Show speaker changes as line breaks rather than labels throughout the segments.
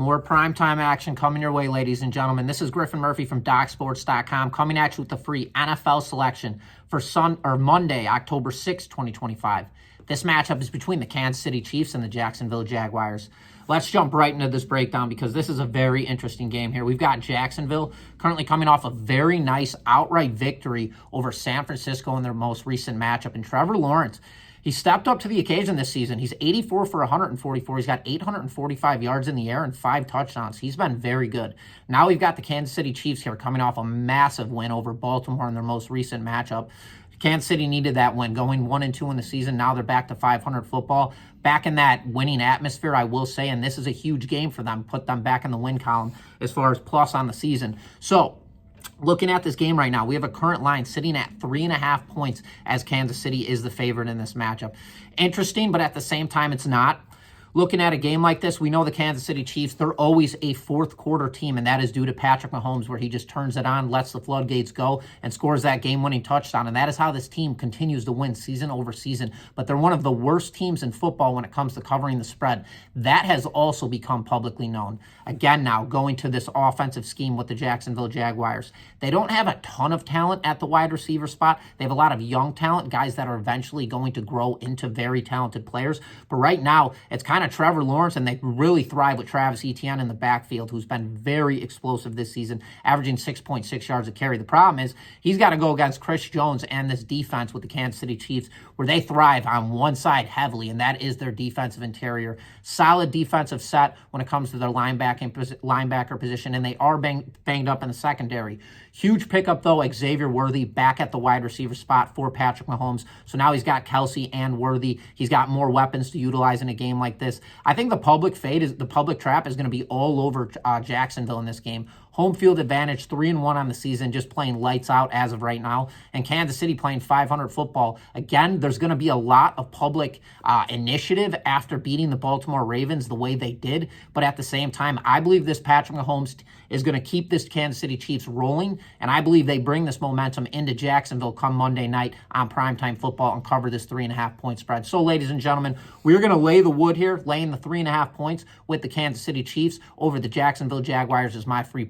More primetime action coming your way, ladies and gentlemen. This is Griffin Murphy from DocSports.com coming at you with the free NFL selection for Monday, October 6, 2025. This matchup is between the Kansas City Chiefs and the Jacksonville Jaguars. Let's jump right into this breakdown because this is a very interesting game here. We've got Jacksonville currently coming off a very nice outright victory over San Francisco in their most recent matchup. And Trevor Lawrence, he stepped up to the occasion this season. He's 84 for 144. He's got 845 yards in the air and 5 touchdowns. He's been very good. Now we've got the Kansas City Chiefs here coming off a massive win over Baltimore in their most recent matchup. Kansas City needed that win, going 1-2 in the season. Now they're back to 500 football, back in that winning atmosphere, I will say, and this is a huge game for them, put them back in the win column as far as plus on the season. So, looking at this game right now, we have a current line sitting at 3.5 points as Kansas City is the favorite in this matchup. Interesting, but at the same time, it's not. Looking at a game like this, we know the Kansas City Chiefs, they're always a fourth quarter team, and that is due to Patrick Mahomes, where he just turns it on, lets the floodgates go, and scores that game-winning touchdown. And that is how this team continues to win season over season. But they're one of the worst teams in football when it comes to covering the spread. That has also become publicly known. Again now, going to this offensive scheme with the Jacksonville Jaguars. They don't have a ton of talent at the wide receiver spot. They have a lot of young talent, guys that are eventually going to grow into very talented players. But right now, it's kind of Trevor Lawrence, and they really thrive with Travis Etienne in the backfield, who's been very explosive this season, averaging 6.6 yards a carry. The problem is he's got to go against Chris Jones and this defense with the Kansas City Chiefs, where they thrive on one side heavily, and that is their defensive interior. Solid defensive set when it comes to their linebacker position, and they are banged up in the secondary. Huge pickup, though, Xavier Worthy back at the wide receiver spot for Patrick Mahomes. So now he's got Kelsey and Worthy. He's got more weapons to utilize in a game like this. I think the public trap is going to be all over Jacksonville in this game. Home field advantage, 3-1 on the season, just playing lights out as of right now. And Kansas City playing 500 football. Again, there's going to be a lot of public initiative after beating the Baltimore Ravens the way they did. But at the same time, I believe this Patrick Mahomes is going to keep this Kansas City Chiefs rolling. And I believe they bring this momentum into Jacksonville come Monday night on primetime football and cover this 3.5 point spread. So, ladies and gentlemen, we're going to lay the wood here, laying the 3.5 points with the Kansas City Chiefs over the Jacksonville Jaguars is my free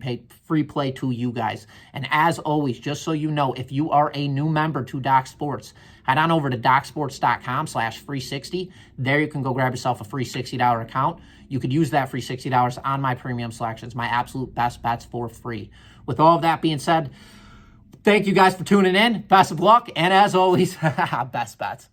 play to you guys. And as always, just so you know, if you are a new member to Doc Sports, head on over to DocSports.com/free60. There you can go grab yourself a free $60 account. You could use that free $60 on my premium selections, my absolute best bets for free. With all of that being said, thank you guys for tuning in. Best of luck. And as always, best bets.